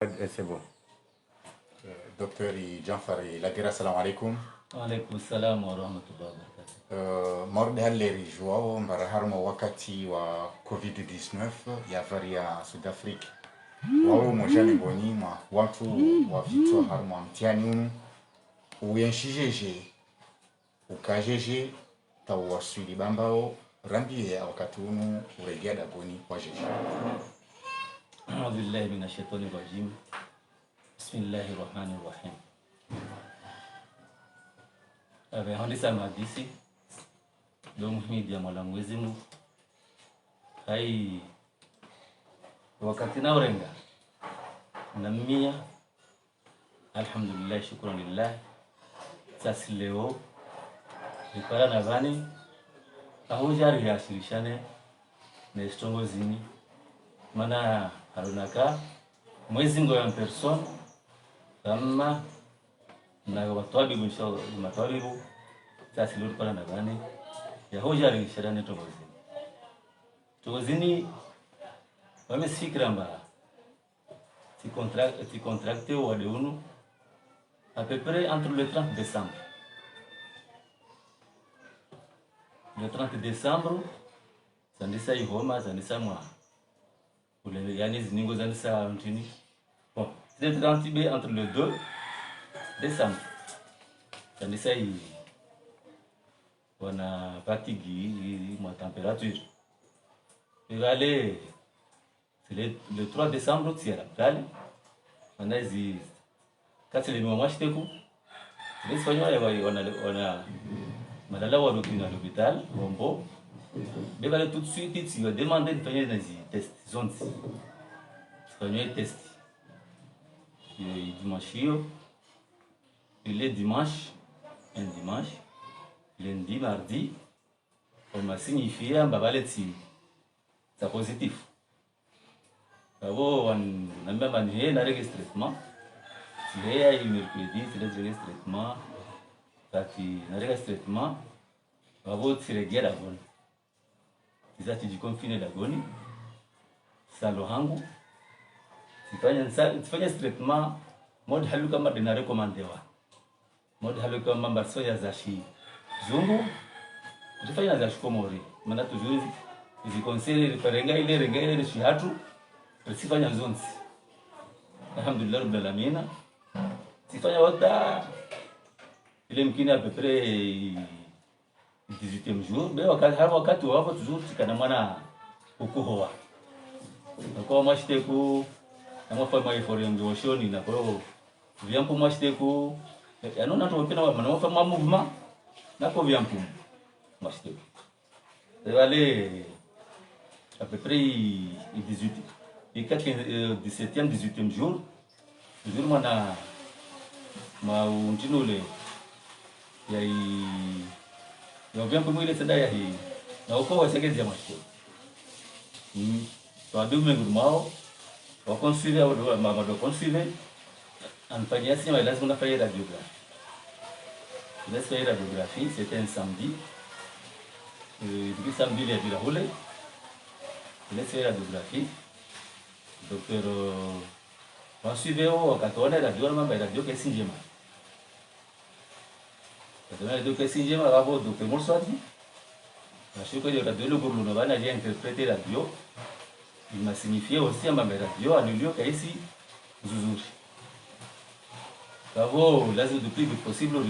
C'est bon. Docteur Janfari Lagira, salam alaikum. Wa alaikum salam wa rahmatullahi wa barakatuh. Morde halleri joao mbara harmo wakati wa COVID-19 ya varia Sud-Afrique. Wao mojani boni ma watu wa vitu harmo mtiani unu uyenshije ukajeje tawasuli bambao rambie wakati unu uregea daboni kwa jeje. أعوذ بالله من الشيطان الرجيم بسم الله الرحمن الرحيم. Handisa madisi do muhimidi ya Mola Mwenyezi Mungu hai wakati na urenga na mia alhamdulillah shukran lillah sasa leo nipara na vani ahujari ya shirishane na istongozini mana harunaka mwezi ngo ya person kama na watabibu inshallah matabibu sasa leo pala na gani ya hojari shirani togozini wamesikira mbara ti contracté au de unu à peu près entre le 30 décembre. Le 30 décembre sandisa ihoma sandisa mwa ule yani ziningo sandisa ntini bon c'est 30 b entre le 2 décembre sandisa i wana fatigue ma température et aller c'est le 3 décembre tiara dali anazi kati le mwa shiteku les Espagnols wana madala wa rukina à l'hôpital bombo beba tout de suite tu vas demander de faire des tests zone faire test dimanche il est dimanche un dimanche lundi mardi on m'a signifié un babaleti ça positif abo on n'a même pas na registrement il est mercredi c'est le registrement tati na registrement abo tiregia la bonne izati jikonfine la goni salo hangu tifanya treatment mode halu kama dina recomandewa mode halu kama mbarso ya zashi zungu tifanya za shikomori maana tujuzi izi conseil referenga ile shihatu tifanya zonzi alhamdulillah rabbil alamin tifanya wata ile mkini à peu près 18e jour be wakati wapo toujours tikana mwana ukuhoa kwa mwashiteku na mfano wa forum joshoni na kwa vyampo mwashiteku yanona topena wa mwana mfano movement na kwa vyampo mwashiteku aller à peu près 18 et 17e 18e jour toujours mwana ma untinule yai na vyampo mwile tendaya hii na uko wasegezi ya mwashiteku so adume ngurumao wa consuler au mama do consuler anfanyia sima lazima unafanya radiographie. Laisse faire radiographie, c'était un samedi. Depuis samedi il y a eu la roule. Laisse faire radiographie. Docteur on suivait au katone radio mama radio ke sinjema. Katone radio ke sinjema babo docteur Morswadi. Na shuko ile radio gurulu no bana j'ai interprété radio. Il m'a signifié aussi à ma radio à Nulio Kaisi Zuzuri. Bravo, lazima le plus vite possible on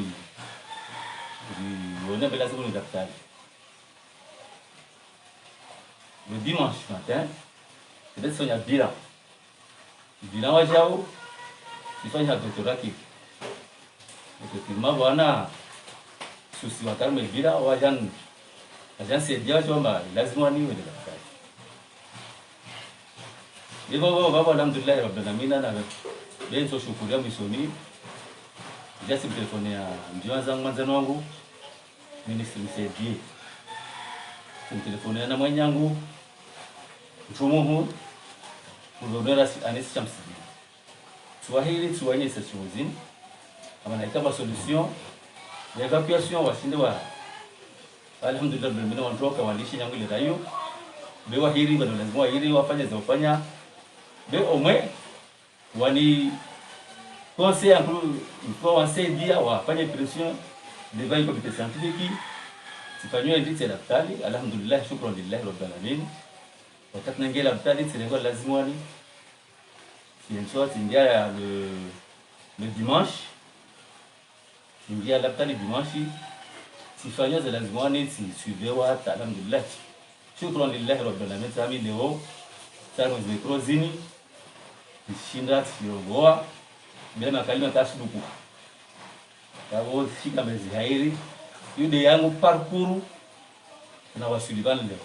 a lazima ni daktari. Le dimanche matin, c'est de sonya bilan. Bilan wa jao, sifanya doctorat ki. Effectivement bwana susi wa karme bila wajan ajansi dia chomba lazima niwe daktari. Hivyo baba alhamdulillah rabbil alamin na benzo shukuria misoni jasi telefoni ya mjiwanza mwanzano wangu ministry msaidie telefoni na mwanyangu mtumuhu mudodera anesi chamsidi swahili tuwanye sesuzini kama na kama solution ya evacuation wasinde wa alhamdulillah rabbil alamin wanatoka walishi nyangu ile rayo bewa hiri bado lazima hiri wafanye zofanya be omwe wani conseil kwa wasaidia wafanye pression devant comité scientifique sifanywe nditi daktari. Alhamdulillah, shukran lillahi rabbil alamin. Wakati nangela daktari tilikuwa lazima ni soit ingia le dimanche, ingia daktari dimanche sifanywe za lazima ni suivewa. Alhamdulillah, shukran lillahi rabbil alamin. Sami leo sasa zikrozini shinda siogoa bila kalima tasduku yao shika mezi hairi yude yangu parcours na wasulibani leo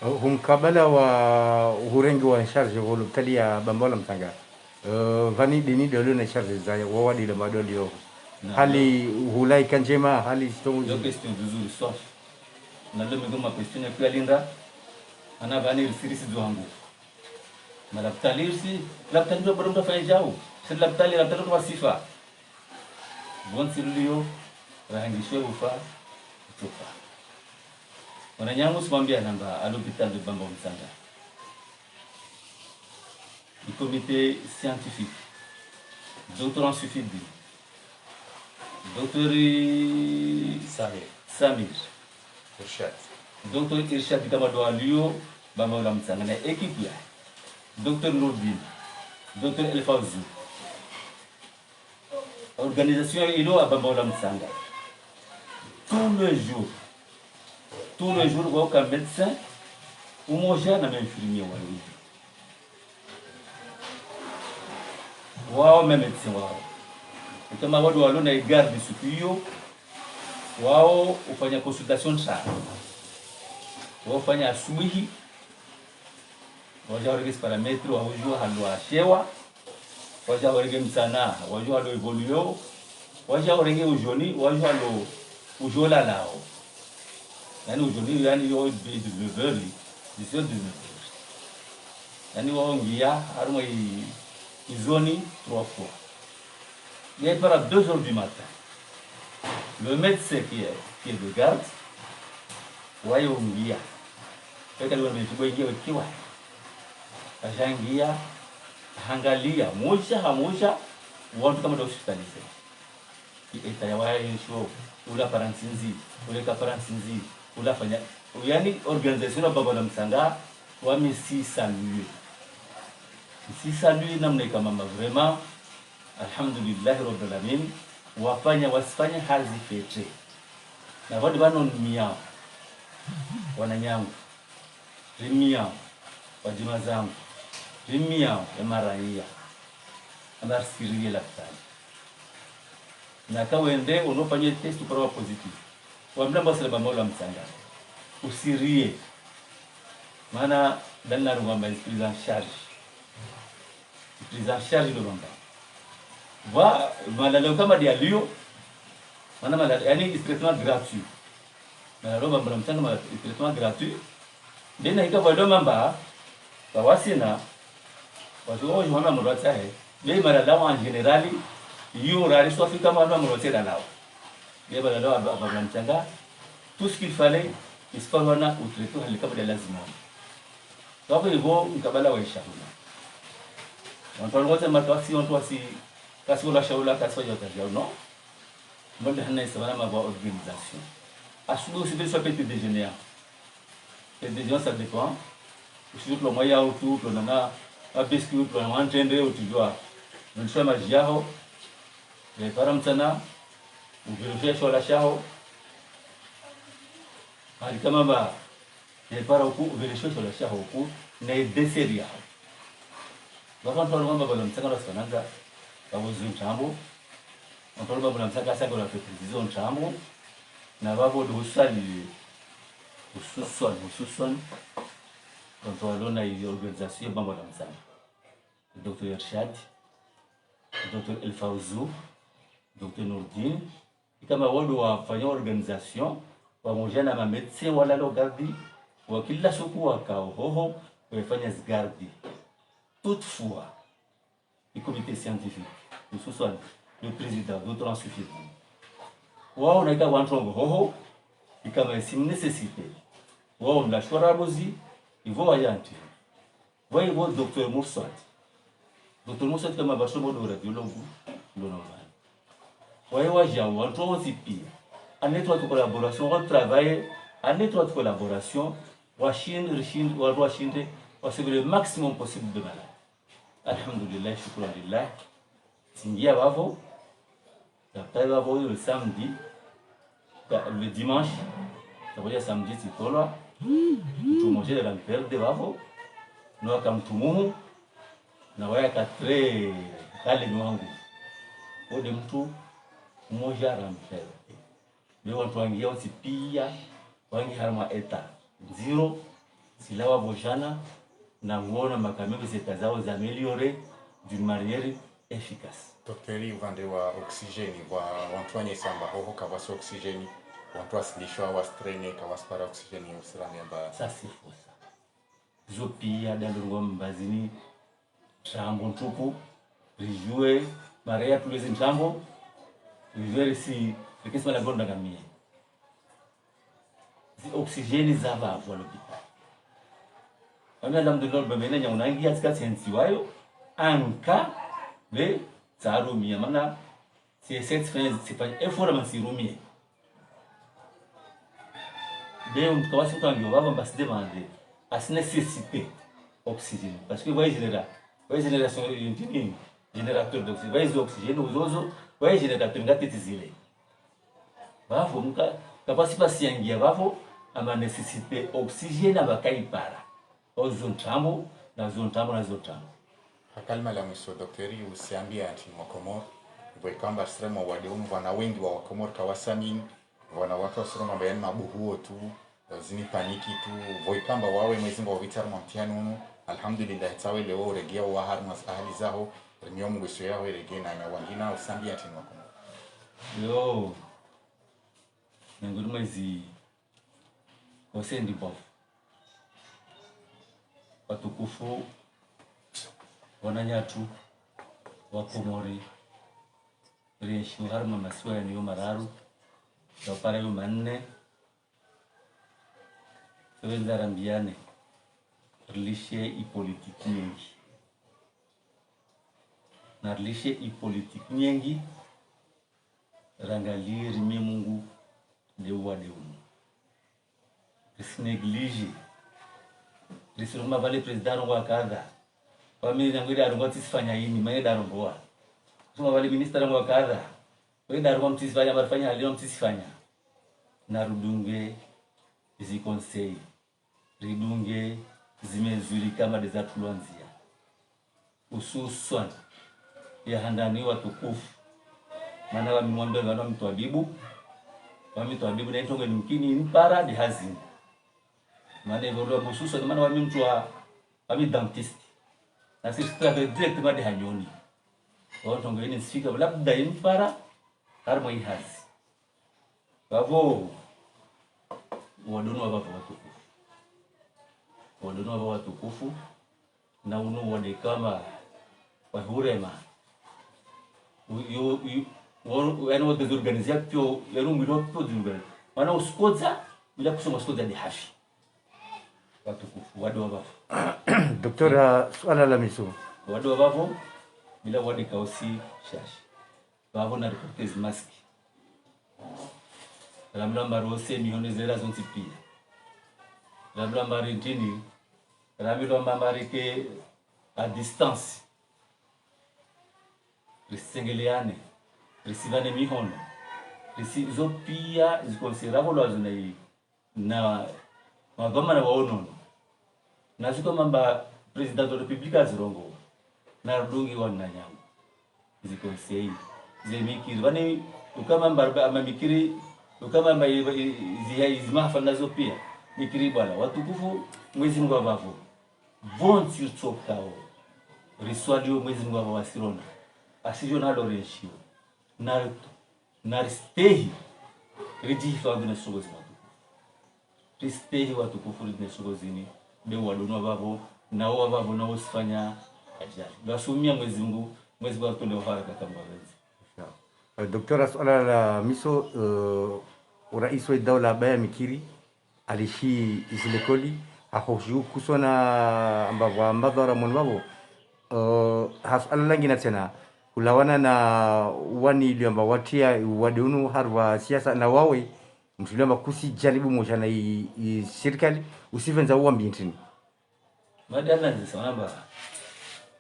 humkabala wa uhurengi wa charge voluptali ya Bambola Mtanga vani dini dolo na charge za wawadi la madoli yo hali hulai kanjema hali stongo yo question vizuri sawa na leo mgoma question ya kulinda ana vani sirisi zangu na daktari ndio bado mtafanya jao sasa daktari kwa sifa bon silio rahangishwe ufa tufa wananyangu simwambia namba à l'hôpital de Bambola Mtanga le comité scientifique docteur en suffidi docteur Samir Irshad docteur Irshad kama do alio Bambola Mtanga na équipe ya Docteur Nordin, Docteur Elfauzi, organisation ilo à Bambola Mtanga. Tous les jours, il y a un médecin ou un infirmier. Wow, même médecin. Et comme on a une garde de supérieur, wow, on fait une consultation de ça. On fait un suivi. Wajua warege parametri wajua halwa shewa wajua warege msana wajua lo evoluyo wajua warege ujoni wajua lo ujola lao yani ujoni yani yo de level disio de yani waongia haruma izoni 3 fois il est par 2h du matin le médecin qui est de garde waongia peka leo mtiboingia kiwa ajangia hangalia moja watu kama hospitalize itayawa show ula paransinzi ule ka paransinzi ula fanya yani organisation ya Bambola Mtanga wa misi salue namna kama vraiment alhamdulillah rabbil alamin wasifanya hazi fete na watu wanaonia wananyangu rimia wajima zangu rimia ya maraia anasiria daktari na kawende unofanya test kwa positive waambia basi Bambola Mtanga usirie maana dalla ngomba prise en charge ndo ngomba wa malalo kama dia lio maana malalo yani traitement gratuit malalo Bambola Mtanga traitement gratuit dena ikawa ndo mamba wasina watu wao wana mrota bei malalo en général yo rari sofi kama wana mrota lao bei malalo Bambola Mtanga tout ce qu'il fallait isipokuwa utretu halikaba de lazima hapo hivyo mkabala wa ishahuna watu wote matawasi watu wasi kasi wala shaula kasi yote no mbona hana sabana ma organisation asubuhi usibiri soit petit déjeuner et déjeuner ça dépend usiku lo moya au tu lo na biscuit lo na ntende utijua ndio maji yao le paramtana uvirusha shola shao hali kama ba ne para huku uvirusha shola shao huku na deseria wakati Bambola Mtanga rasanaga babuzi mtambo Bambola Mtanga sasa kwa fetizizo mtambo na babo dosali hususan quand on a une organisation Bambola Mtanga Dr. Irshad Dr. Elfauzi Dr. Nordin kama wao wafanya organisation pamoja na médecin wala logardi wa kila siku wakao hoho wafanya zigardi. Toutefois, le comité scientifique, nous sommes le président, d'autres en suffisant. Wow, on a qu'à voir hoho, et comme c'est une nécessité. Wow, on a choisi, il va y aller. Voyez votre docteur Moursad, tout le monde sait que ma version mode radiologue normal ouais ouais j'ai un trop aussi pire en étroite collaboration on travaille en étroite collaboration Washington on se le maximum possible de malade alhamdulillah shukran lillah singia bavo après bavo le samedi le dimanche ça veut dire samedi c'est toi là tu manges de l'empire de bavo nous comme tout monde na waya katre kale mwangu ode mtu mmoja rampel leo watu wangi yao sipia wangi harma eta zero silawa bojana na ngona makamego zitazao za améliorer d'une manière efficace. Daktari upande wa oksijeni wa wantwanye samba hoho kawasi oksijeni wantu asilishwa wastrene kawaspara oksijeni usirani amba ça c'est faux ça zopia dalongo mbazini trambo ntuku rijue maria tulezi ntrambo rijue si likisema la bonda ngamia zi oksijeni za bavu l'hôpital ana alhamdulillah bamena nya unangia katika sensi wayo anka le zarumia maana c'est cette fin c'est pas effort masirumia de on kawasi tango baba mbasi demander as nécessité oxygène parce que voyez génération une générateur d'oxygène voyez oxygène uzozo voyez générateur ngati zile bafo muka kapasi pasiangia bafo ama nécessité oxygène abakaipara ozontambo na zontambo kalma la mwisho daktari usiambia ati Wakomor hivyo kwamba strema wadeumu wana wengi wa Wakomor kawasamin wana watu wasiroma bayani mabuhuo tu zini paniki tu voikamba wawe mwezi wa vitar mtihani alhamdulillah tawe leo regea wa harma ahli zao remiomu gusho yao regea na wangina usambia ati Wakomor yo nguru mwezi osendi bof watukufu wananyatu Wakomori reshu harma maswaya niyo mararu yapara yo manne tuweza rambiane lishe ipolitiki nyingi na lishe ipolitiki nyingi rangalie rimie Mungu leo wadeumu isineglige lisiruma vale president wa kadha wamini ngwira arongo tisifanya yini maeda arongoa suma vale minister wa kadha weda arongo mtisifanya marfanya leo mtisifanya na rudunge hizi conseil ridunge zimezuri kama dezatulwanzia ususwan ya handani watukufu maana wamimwambia wana mtu abibu na itonge ni mkini mpara di hazini maana hivyo mususu maana wami mtu wa dentist na sisi tutaka direct madi hanyoni watu ngeni sifika labda impara harmo ihazi bavo wadono wa watukufu na uno wade kama wahurema yo yani wade organizia pio yanu miro pio dinga maana uskoza bila kusoma uskoza ni hafi watukufu wade wa bafu Doktora swala la miso wade wa bafu bila wade kausi shashi bafu na reporters mask ramla rose mione zera zontipia ramla marintini ramilo mamarike à distance risengeleane risivane mihono risizopia zikonsiderable lwazona na magoma na waonono na ziko mamba president de la republique azirongo na rudungi wa nanyangu zikonsei zemikiri vane ukama mbarba amamikiri ukama zihaizimafa nazo pia mikiri bwana watukufu mwezi Mungu wavavu bon tirtokao riswadio mwezi Mungu wasirona asijo na loreshio na ristehi rijifa wadune sugozi watukufu ristehi watukufu ridune sugozini be wadono wavavu na wavavu na usifanya ajali basumia mwezi Mungu watule uharaka kama wezi. Doktora swala la miso urais wa dawla baya mikiri alishi isilekoli ahojiu kusona ambavyo ambadhara mwanbabo hasala langina tena ulawana na wani liamba watia wadunu harwa siasa na wawe mtuliamba kusi jaribu moja na i serikali usivenza uambi ntini madana nzisamba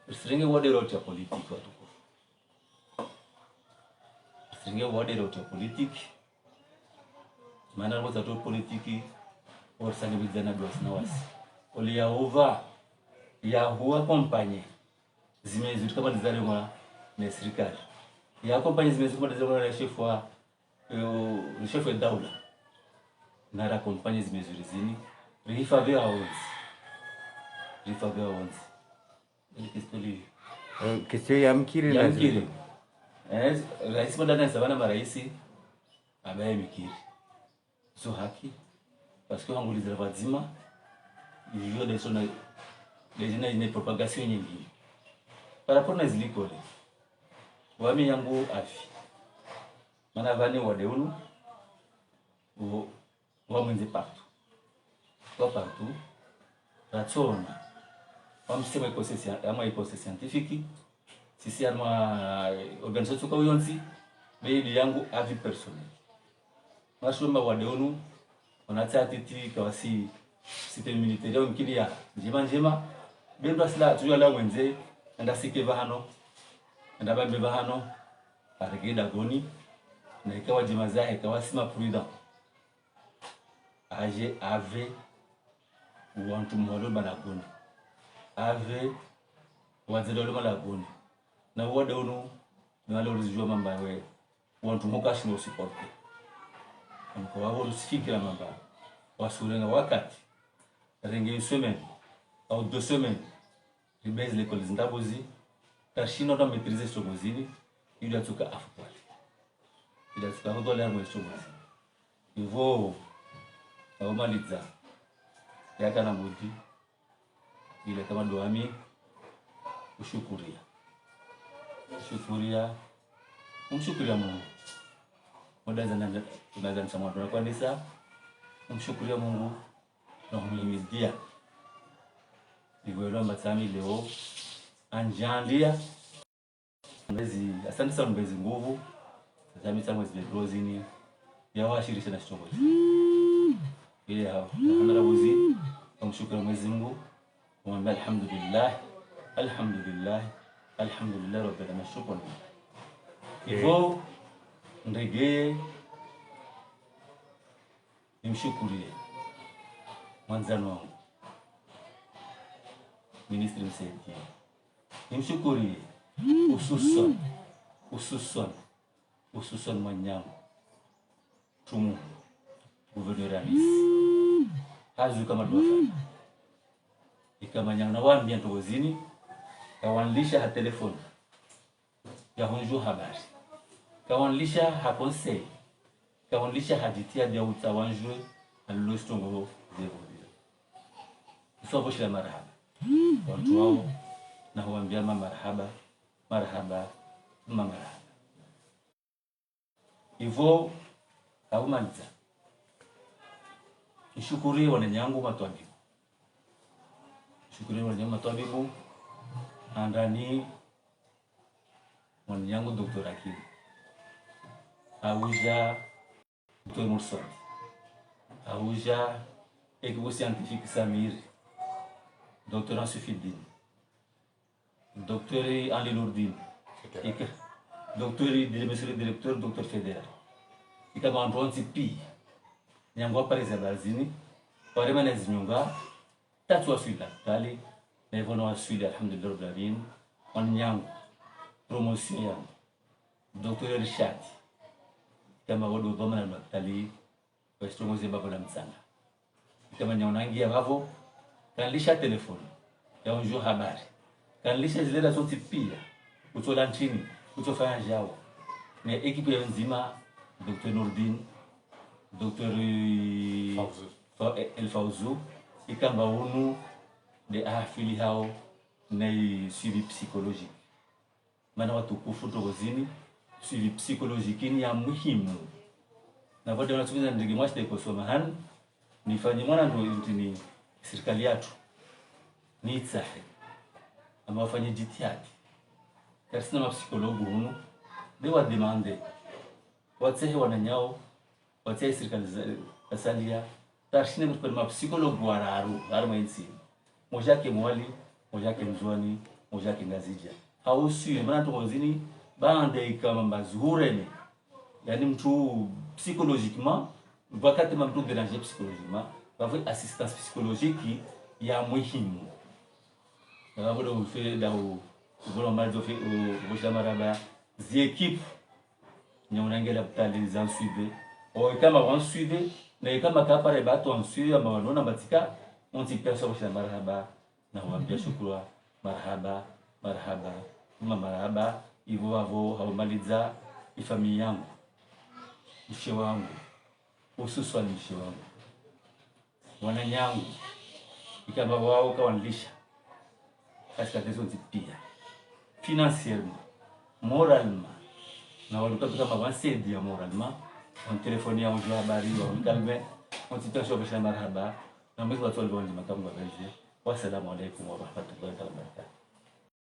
usiringe wade rote ya politiki watuko usiringe wade rote ya politiki maana ngoza tu politiki orsani bizana dos na wasi oli ya ova ya huwa kompanye zimezuri kama dizare mwa na serikali ya kompanye zimezuri kama dizare mwa na chef wa daula na ra kompanye zimezuri zini rihifadhi onze ile kistoli kesi ya mkiri ya mkiri rais madana sabana maraisi abaye mikiri so haki parce que on les vazima il y a des sona les gens une propagation nyingi par rapport na zilikole wami yangu afi mana vani wadeunu wa mwenze partout ratsona wamsema iko scientifique sisi ama organisation kwa yonsi beidi yangu avi personnel mashomba wadeunu onatsa titi kawasi site militaire mkilia njema bendo sila tuyo la wenze anda sike bahano anda bambe bahano arigeda goni na ikawa jema zahe kawasi ma prudent ave wantu mwalo balagoni ave wazelo balagoni na wode unu nalo rizijua mamba we wantu mukashi no support kwa wao usifikira mamba wasurenga wakati renge une semaine ou 2 semaines libez l'école zindabozi tashino na maîtriser sogozini ili atuka afupali ili atuka hodole ya mwestogozi hivyo au maliza yaka na mudi ile kama doami ushukuria umshukuria Mungu modazana tunazana sama tunakwandisa umshukuria Mungu na humimidia igwelo mbatami leo anjandia mbezi asante sana mbezi nguvu tazami sana mwezi brozini ya washirisha na shtongo ile hao na buzi kumshukuru Mwenyezi Mungu kumwambia alhamdulillah rabbil alamin shukran hivyo ndege nimshukurie mwanzano wangu ministri msaidia nimshukurie hususan mwanyangu tumu gouverneur Amis hazu kama dofa ikamanyana na waambia ntozini kawanlisha ha telefoni ya honjo habari kawanlisha ha conseil kawanlisha haditia dia utawanjwe alostongo zero usobo shila marhaba watu wao na huambia marhaba hivyo haumaliza nishukuri wananyangu matwabibu andani wananyangu Dr. Akili auja Dr. Mursoni auja equipe scientifique Samir Dr. Ansufidin Dr. Ali Nourdin Dr. Directeur Dr. Federal ikama andronzi pi nyangwa pareza bazini parema na zinyunga tatu waswila tali na hivyo na waswila alhamdulillah rabbil alamin wanyangu promotion ya Dr. Rishad kama wado dhoma na daktari wa strongozi baba na msana kama nyaunangia hapo kanlisha telefoni ya unjo habari kanlisha zile zote pia kutola nchini kutofanya jao na ekipu ya nzima Dr. Nourdin Dr. El Fawzu ikamba unu de afili hao na suivi psychologique maana watu kufutozini suivi psychologique ni ya muhimu na baada ya kutumia ndege mwashte kusoma han nifanye mwana ndo ni serikali yetu ni tsahe ama wafanye jitihada karsina mapsikologu hunu de wa demande watsehe wananyao watsehe serikali asalia tarshine kwa mapsikologu wararu arma insi mojake mwali mojake mzwani mojake ngazija hausi maana tongozini bande kama mazurene yani mtu psychologiquement wakati mtu déranger psychologiquement va assistance psychologique ya muhimu na bado ufie dao bora mazo fi ubusha maraba zi équipe nyonangela ptali za suivre o kama wan suivre na kama kapare bato en suivre ama wanona batika on ti perso busha maraba na wambia shukura marhaba marhaba marhaba hivyo havo haumaliza ifamilia yangu mshe wangu hususan mshe wangu wananyangu ikaba wao kawanlisha katika tezo pia financièrement moralement na walikuwa kama wasaidia moralement on téléphone ya unjua habari wa kalme on situation basha marhaba na mimi watu walikuwa ni makamu wa wasalamu alaykum wa rahmatullahi wa barakatuh.